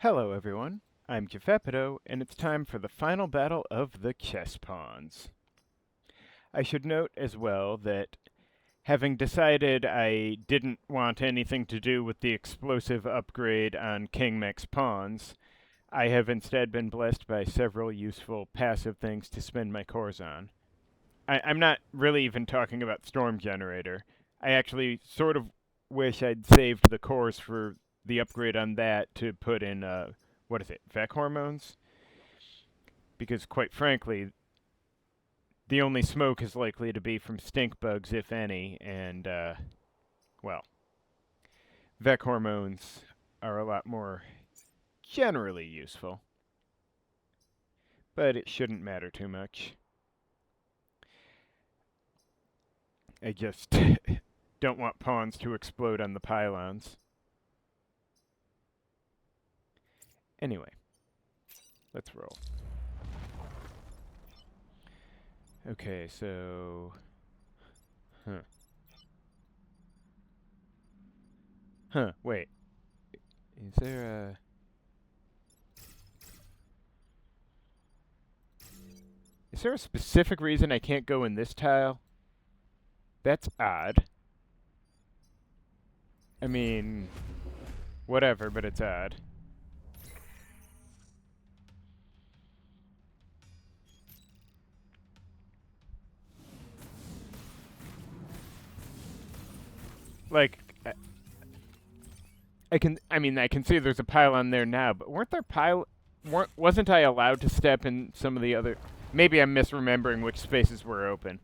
Hello everyone, I'm Jeffepido, and it's time for the final battle of the chess pawns. I should note as well that having decided I didn't want anything to do with the explosive upgrade on King Mech's pawns, I have instead been blessed by several useful passive things to spend my cores on. I'm not really even talking about Storm Generator. I actually sort of wish I'd saved the cores for the upgrade on that to put in, what is it, Vec hormones? Because quite frankly, the only smoke is likely to be from stink bugs, if any, and, well, Vec hormones are a lot more generally useful. But it shouldn't matter too much. I just don't want pawns to explode on the pylons. Anyway, let's roll. Okay, so... wait. Is there a... Is there a specific reason I can't go in this tile? That's odd. I mean, whatever, but it's odd. Like, I can see there's a pylon there now, but wasn't I allowed to step in some of the other... Maybe I'm misremembering which spaces were open.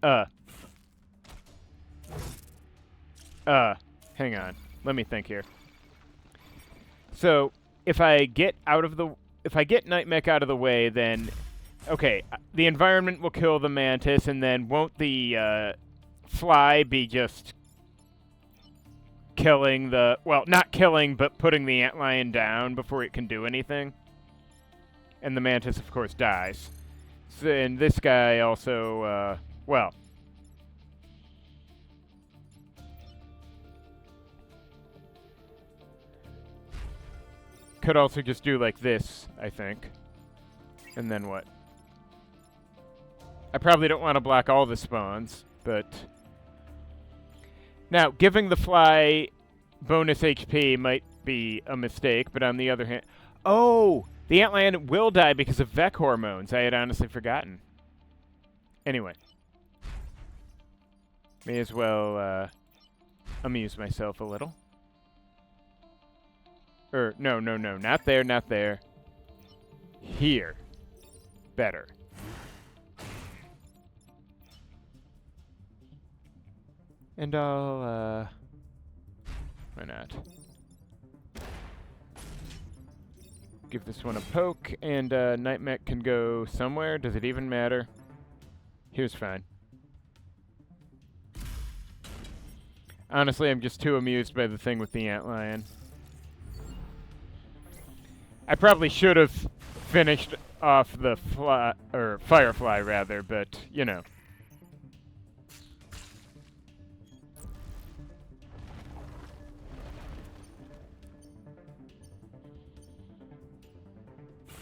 Hang on. Let me think here. So, if I get Nightmech out of the way, then... Okay, the environment will kill the mantis, and then won't the, fly be just killing the... Well, not killing, but putting the antlion down before it can do anything? And the mantis, of course, dies. So, and this guy also, well... Could also just do like this, I think. And then what? I probably don't want to block all the spawns, but... Now, giving the fly bonus HP might be a mistake, but on the other hand... Oh! The antlion will die because of Vec hormones. I had honestly forgotten. Anyway. May as well, amuse myself a little. No, not there, not there. Here. Better. And I'll, why not? Give this one a poke, and, Nightmech can go somewhere. Does it even matter? Here's fine. Honestly, I'm just too amused by the thing with the antlion. I probably should have finished off the firefly, rather, but, you know.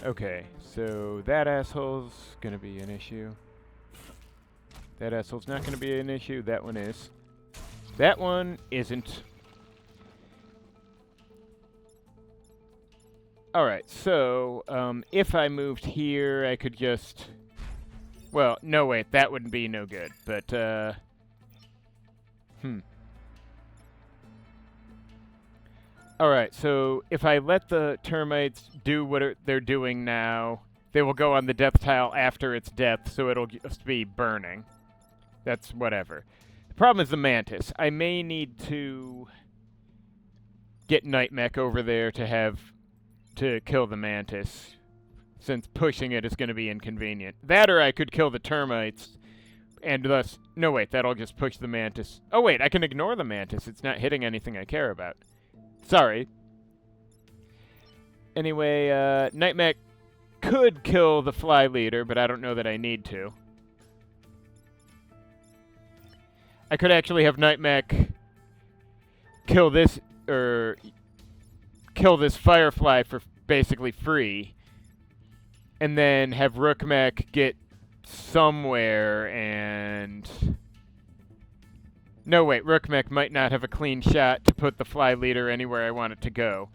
Okay, so that asshole's gonna be an issue. That asshole's not gonna be an issue. That one is. That one isn't. Alright, so, if I moved here, I could just... Well, no, wait, that wouldn't be no good, but, Alright, so if I let the termites do what they're doing now, they will go on the death tile after its death, so it'll just be burning. That's whatever. The problem is the mantis. I may need to get Nightmech over there to kill the mantis, since pushing it is going to be inconvenient. That or I could kill the termites, and thus... No, wait, that'll just push the mantis. Oh, wait, I can ignore the mantis. It's not hitting anything I care about. Sorry. Anyway, Nightmech could kill the fly leader, but I don't know that I need to. I could actually have Nightmech kill this, kill this Firefly for basically free, and then have Rookmech get somewhere and... No, wait, Rookmech might not have a clean shot to put the Fly Leader anywhere I want it to go,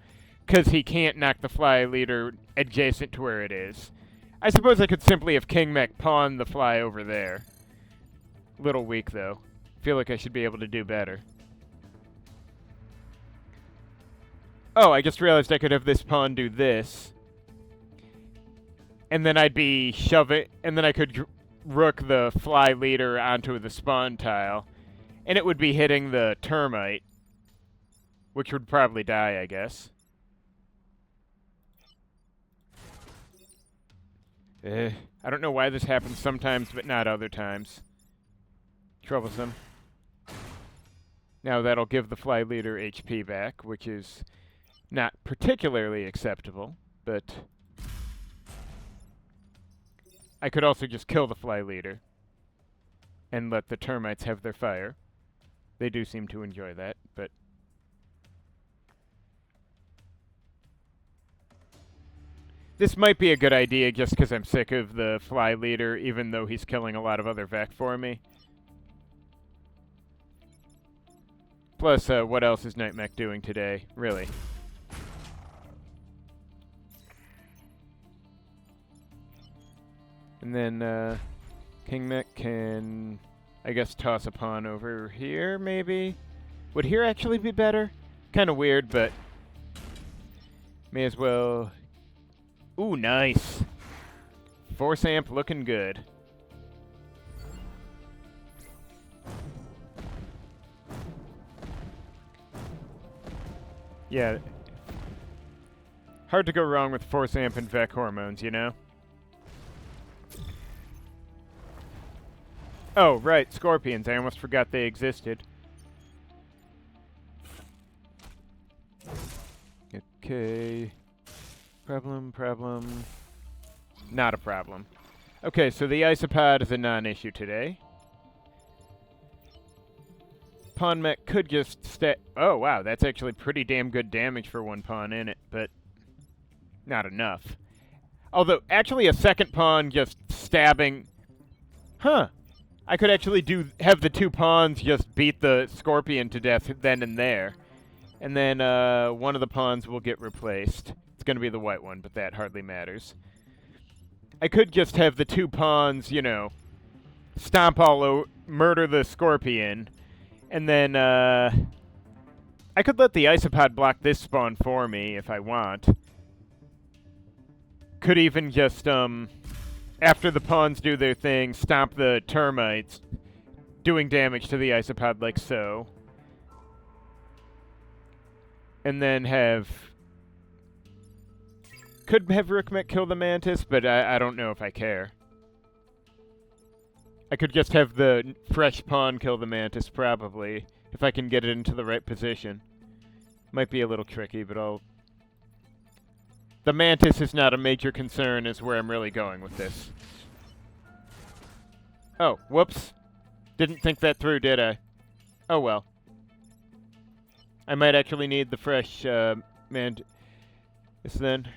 because he can't knock the Fly Leader adjacent to where it is. I suppose I could simply have KingMech pawn the Fly over there. Little weak, though. Feel like I should be able to do better. Oh, I just realized I could have this pawn do this. And then I'd be shoving... And then I could rook the Fly Leader onto the spawn tile. And it would be hitting the termite. Which would probably die, I guess. I don't know why this happens sometimes, but not other times. Troublesome. Now that'll give the Fly Leader HP back, which is not particularly acceptable, but... I could also just kill the Fly Leader and let the termites have their fire. They do seem to enjoy that, but... This might be a good idea just because I'm sick of the Fly Leader, even though he's killing a lot of other Vec for me. Plus, what else is KnightMech doing today? Really? And then, KingMech can, I guess, toss a pawn over here, maybe? Would here actually be better? Kind of weird, but... May as well... Ooh, nice! Force amp looking good. Yeah. Hard to go wrong with Force Amp and Vec hormones, you know? Oh, right, scorpions. I almost forgot they existed. Okay. Problem. Not a problem. Okay, so the isopod is a non-issue today. Pawn mech could just oh, wow, that's actually pretty damn good damage for one pawn in it, but not enough. Although, actually a second pawn just stabbing... Huh. I could actually have the two pawns just beat the scorpion to death then and there. And then one of the pawns will get replaced. It's going to be the white one, but that hardly matters. I could just have the two pawns, you know, stomp all over, murder the scorpion, and then I could let the isopod block this spawn for me if I want. Could even just, after the pawns do their thing, stomp the termites, doing damage to the isopod like so. And then could have Rookmech kill the mantis, but I don't know if I care. I could just have the fresh pawn kill the mantis, probably, if I can get it into the right position. Might be a little tricky, but I'll... The mantis is not a major concern, is where I'm really going with this. Oh, whoops. Didn't think that through, did I? Oh well. I might actually need the fresh, mantis then.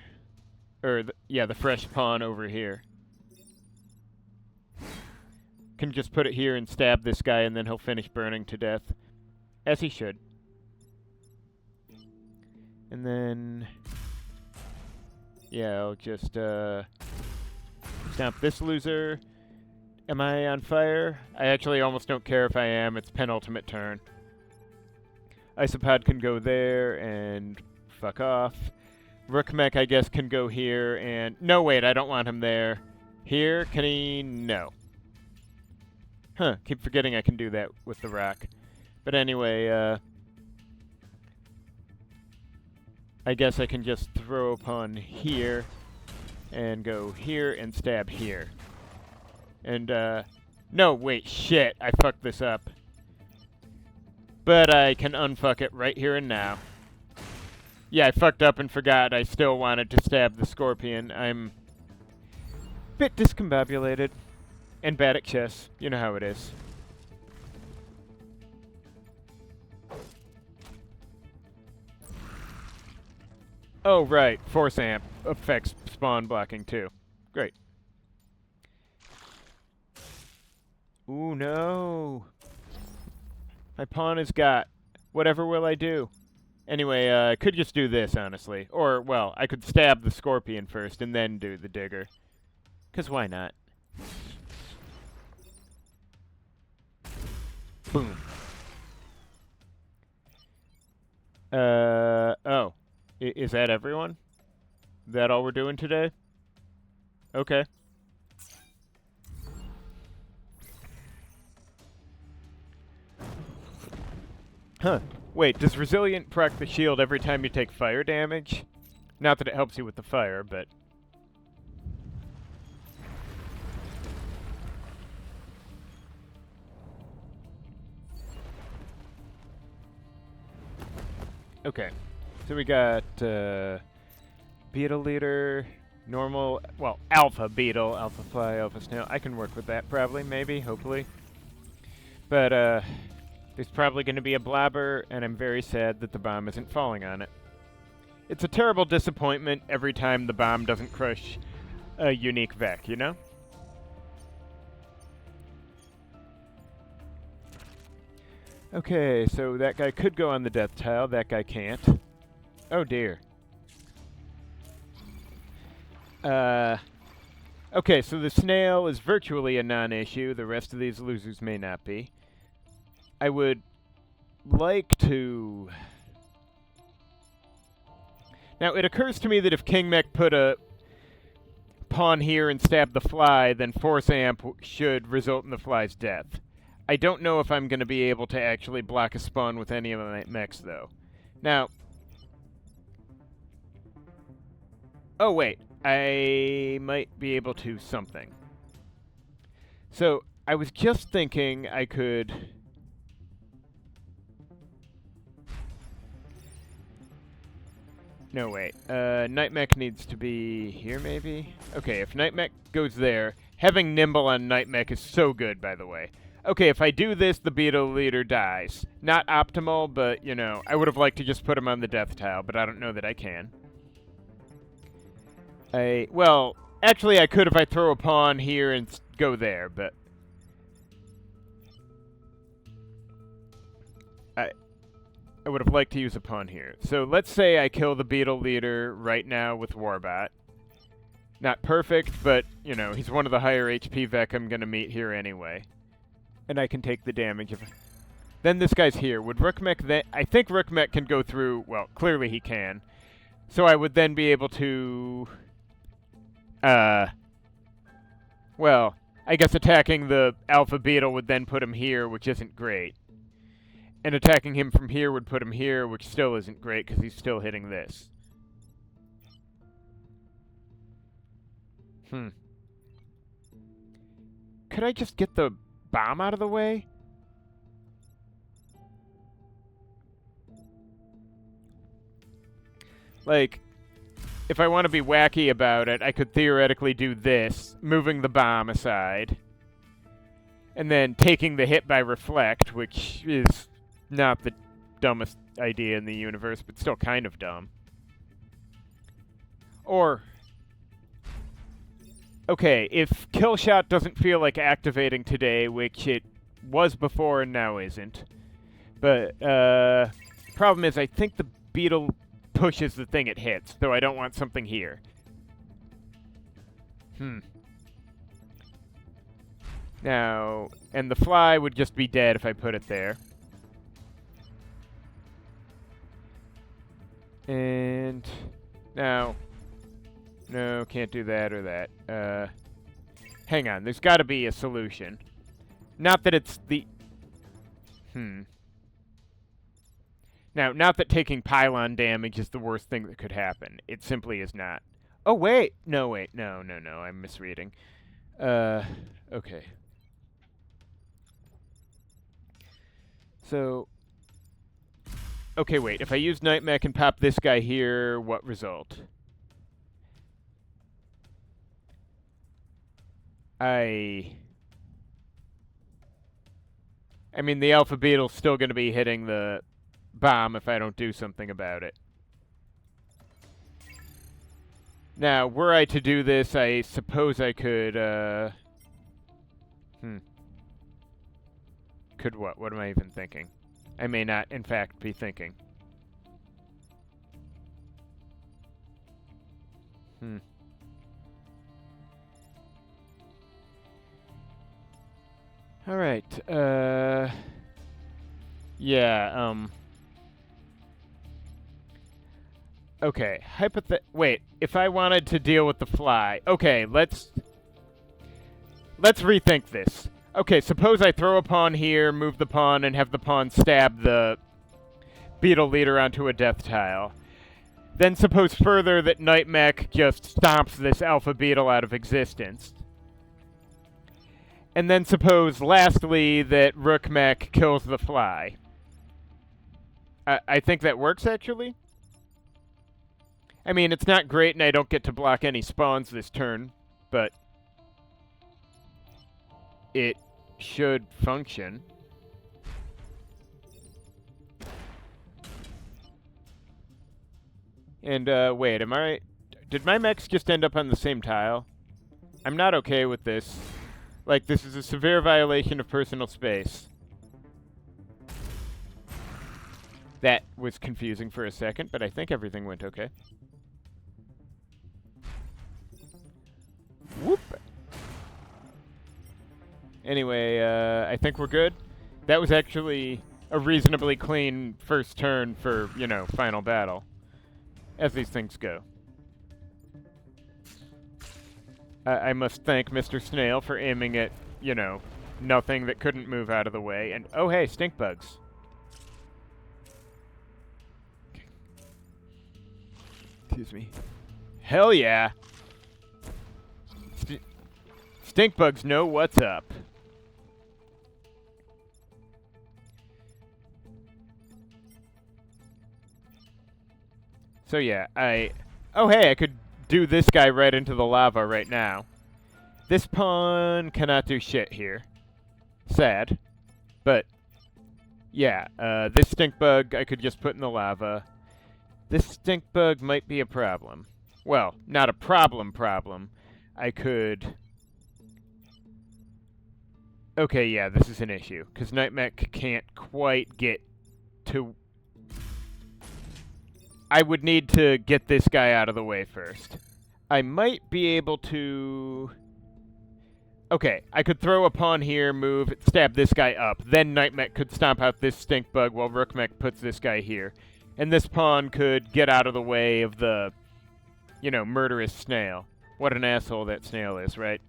Or, the fresh pawn over here. Can just put it here and stab this guy, and then he'll finish burning to death. As he should. And then... Yeah, I'll just, stamp this loser. Am I on fire? I actually almost don't care if I am. It's penultimate turn. Isopod can go there and fuck off. Rookmech, I guess, can go here and... No, wait, I don't want him there. Here, can he... No. Huh, keep forgetting I can do that with the rock. But anyway, I guess I can just throw a pawn here and go here and stab here. And, no, wait, shit, I fucked this up. But I can unfuck it right here and now. Yeah, I fucked up and forgot I still wanted to stab the scorpion. I'm a bit discombobulated. And bad at chess. You know how it is. Oh, right. Force amp affects spawn blocking, too. Great. Ooh, no. My pawn is got. Whatever will I do? Anyway, I could just do this, honestly. Or, well, I could stab the scorpion first and then do the digger. 'Cause why not? Boom. Oh. Is that everyone? Is that all we're doing today? Okay. Huh. Wait, does Resilient proc the shield every time you take fire damage? Not that it helps you with the fire, but... Okay. So we got, Beetle Leader, normal, well, Alpha Beetle, Alpha Fly, Alpha Snail. I can work with that, probably, maybe, hopefully. But, there's probably going to be a blabber, and I'm very sad that the bomb isn't falling on it. It's a terrible disappointment every time the bomb doesn't crush a unique Vec, you know? Okay, so that guy could go on the death tile, that guy can't. Oh dear. Okay, so the snail is virtually a non-issue, the rest of these losers may not be. I would like to... Now, it occurs to me that if King Mech put a pawn here and stabbed the fly, then Force Amp should result in the fly's death. I don't know if I'm going to be able to actually block a spawn with any of my mechs, though. Now... Oh, wait. I might be able to something. So, I was just thinking I could... No, wait. Nightmech needs to be here, maybe? Okay, if Nightmech goes there, having Nimble on Nightmech is so good, by the way. Okay, if I do this, the Beetle Leader dies. Not optimal, but, you know, I would have liked to just put him on the death tile, but I don't know that I can. Well, actually I could if I throw a pawn here and go there, but... I would have liked to use a pawn here. So let's say I kill the Beetle Leader right now with Warbot. Not perfect, but, you know, he's one of the higher HP Vec I'm going to meet here anyway. And I can take the damage of... Then this guy's here. Would Rookmech then... I think Rookmech can go through... Well, clearly he can. So I would then be able to... Well, I guess attacking the Alpha Beetle would then put him here, which isn't great. And attacking him from here would put him here, which still isn't great, because he's still hitting this. Could I just get the bomb out of the way? Like, if I want to be wacky about it, I could theoretically do this, moving the bomb aside. And then taking the hit by Reflect, which is not the dumbest idea in the universe, but still kind of dumb. Or... Okay, if Killshot doesn't feel like activating today, which it was before and now isn't. But, problem is I think the Beetle pushes the thing it hits, so I don't want something here. Now, and the fly would just be dead if I put it there. And now, no, can't do that or that. Hang on, there's got to be a solution. Not that it's the... Now, not that taking pylon damage is the worst thing that could happen. It simply is not. Oh, wait! No, wait. No, I'm misreading. Okay. So... Okay, wait. If I use Nightmech and pop this guy here, what result? I mean, the Alpha Beetle's still going to be hitting the bomb if I don't do something about it. Now, were I to do this, I suppose I could, Could what? What am I even thinking? I may not, in fact, be thinking. Alright, yeah, okay, wait, if I wanted to deal with the fly... Okay, let's rethink this. Okay, suppose I throw a pawn here, move the pawn, and have the pawn stab the beetle leader onto a death tile. Then suppose further that KnightMech just stomps this alpha beetle out of existence. And then suppose, lastly, that Rookmech kills the fly. I think that works, actually. I mean, it's not great and I don't get to block any spawns this turn, but it should function. And, wait, did my mechs just end up on the same tile? I'm not okay with this. Like, this is a severe violation of personal space. That was confusing for a second, but I think everything went okay. Whoop! Anyway, I think we're good. That was actually a reasonably clean first turn for, you know, final battle. As these things go. I must thank Mr. Snail for aiming at, you know, nothing that couldn't move out of the way. And, oh hey, stink bugs. Excuse me. Hell yeah! Stink bugs know what's up. So yeah, oh hey, I could do this guy right into the lava right now. This pawn cannot do shit here. Sad. But, yeah, this stink bug I could just put in the lava. This stink bug might be a problem. Well, not a problem. I could... Okay, yeah, this is an issue. Because KnightMech can't quite get to... I would need to get this guy out of the way first. I might be able to... Okay, I could throw a pawn here, move, stab this guy up. Then KnightMech could stomp out this stink bug while Rookmech puts this guy here. And this pawn could get out of the way of the, you know, murderous snail. What an asshole that snail is, right?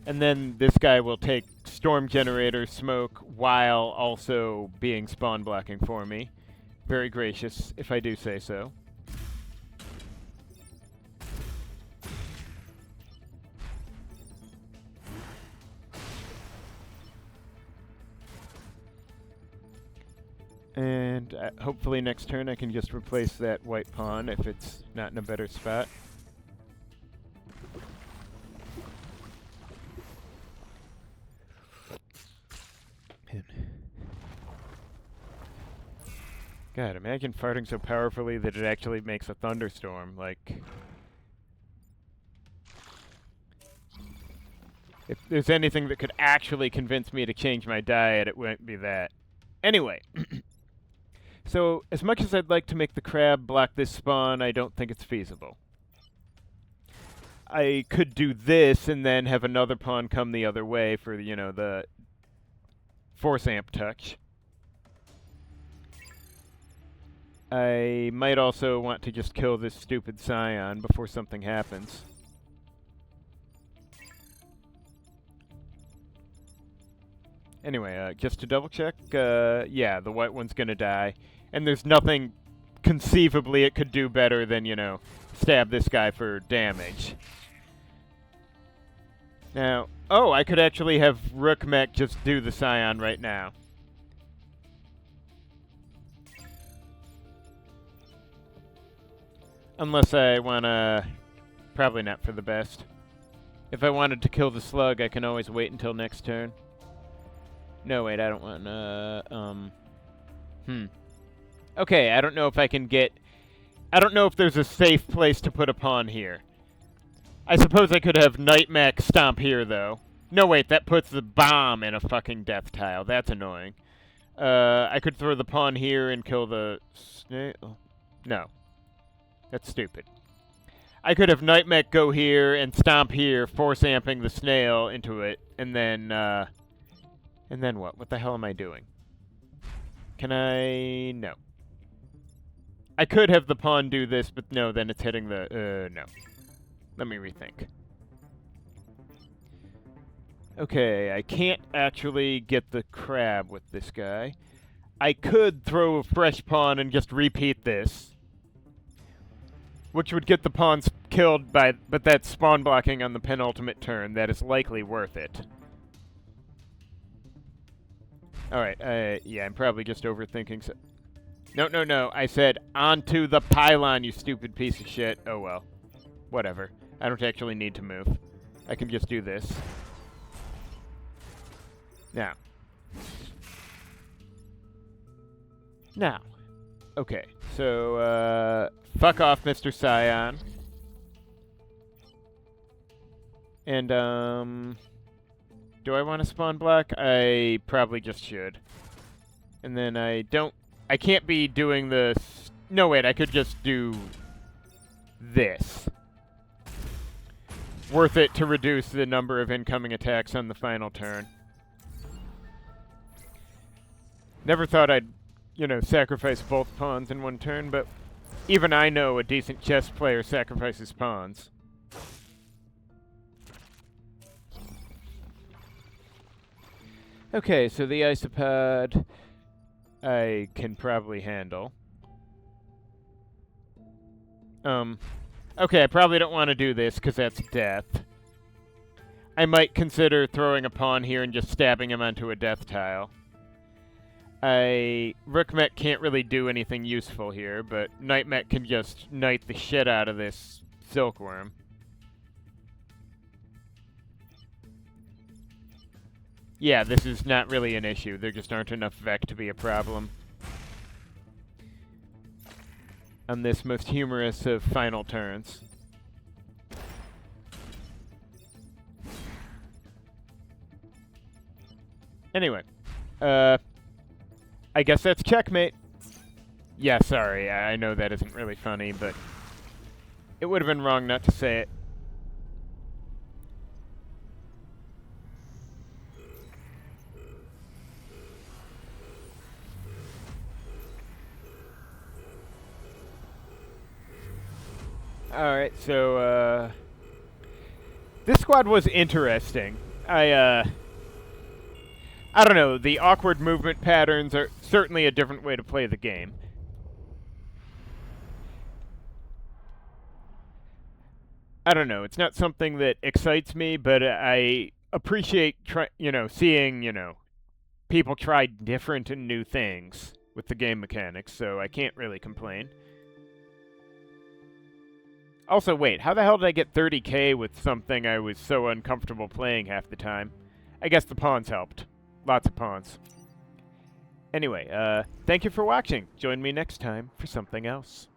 And then this guy will take Storm Generator Smoke while also being spawn blocking for me. Very gracious, if I do say so. And hopefully next turn I can just replace that white pawn if it's not in a better spot. God, imagine farting so powerfully that it actually makes a thunderstorm, like... If there's anything that could actually convince me to change my diet, it wouldn't be that. Anyway. So, as much as I'd like to make the crab block this spawn, I don't think it's feasible. I could do this and then have another pawn come the other way for, you know, the force amp touch. I might also want to just kill this stupid scion before something happens. Anyway, just to double check, yeah, the white one's gonna die. And there's nothing conceivably it could do better than, you know, stab this guy for damage. Now, oh, I could actually have Rookmech just do the scion right now. Unless I wanna... Probably not for the best. If I wanted to kill the slug, I can always wait until next turn. No, wait, I don't want, Okay, I don't know if I can get... I don't know if there's a safe place to put a pawn here. I suppose I could have KnightMiner stomp here, though. No, wait, that puts the bomb in a fucking death tile. That's annoying. I could throw the pawn here and kill the snail. No. That's stupid. I could have KnightMiner go here and stomp here, force amping the snail into it, and then what? What the hell am I doing? Can I... No. I could have the pawn do this, but no, then it's hitting the... no. Let me rethink. Okay, I can't actually get the crab with this guy. I could throw a fresh pawn and just repeat this, which would get the pawns killed by... But that's spawn blocking on the penultimate turn. That is likely worth it. Alright, yeah, I'm probably just overthinking... No. I said onto the pylon, you stupid piece of shit. Oh, well. Whatever. I don't actually need to move. I can just do this. Now. Okay. So, fuck off, Mr. Scion. And, do I want to spawn block? I probably just should. And then I can't be doing this... No, wait, I could just do... this. Worth it to reduce the number of incoming attacks on the final turn. Never thought I'd, sacrifice both pawns in one turn, but even I know a decent chess player sacrifices pawns. Okay, so the isopod I can probably handle. Okay, I probably don't want to do this because that's death. I might consider throwing a pawn here and just stabbing him onto a death tile. Rookmech can't really do anything useful here, but KnightMech can just knight the shit out of this silkworm. Yeah, this is not really an issue. There just aren't enough Vec to be a problem. On this most humorous of final turns. Anyway, I guess that's checkmate. Yeah, sorry, I know that isn't really funny, but it would have been wrong not to say it. Alright, so, this squad was interesting. I don't know, the awkward movement patterns are certainly a different way to play the game. I don't know, it's not something that excites me, but I appreciate, seeing, people try different and new things with the game mechanics, so I can't really complain. Also, wait, how the hell did I get 30k with something I was so uncomfortable playing half the time? I guess the pawns helped. Lots of pawns. Anyway, thank you for watching. Join me next time for something else.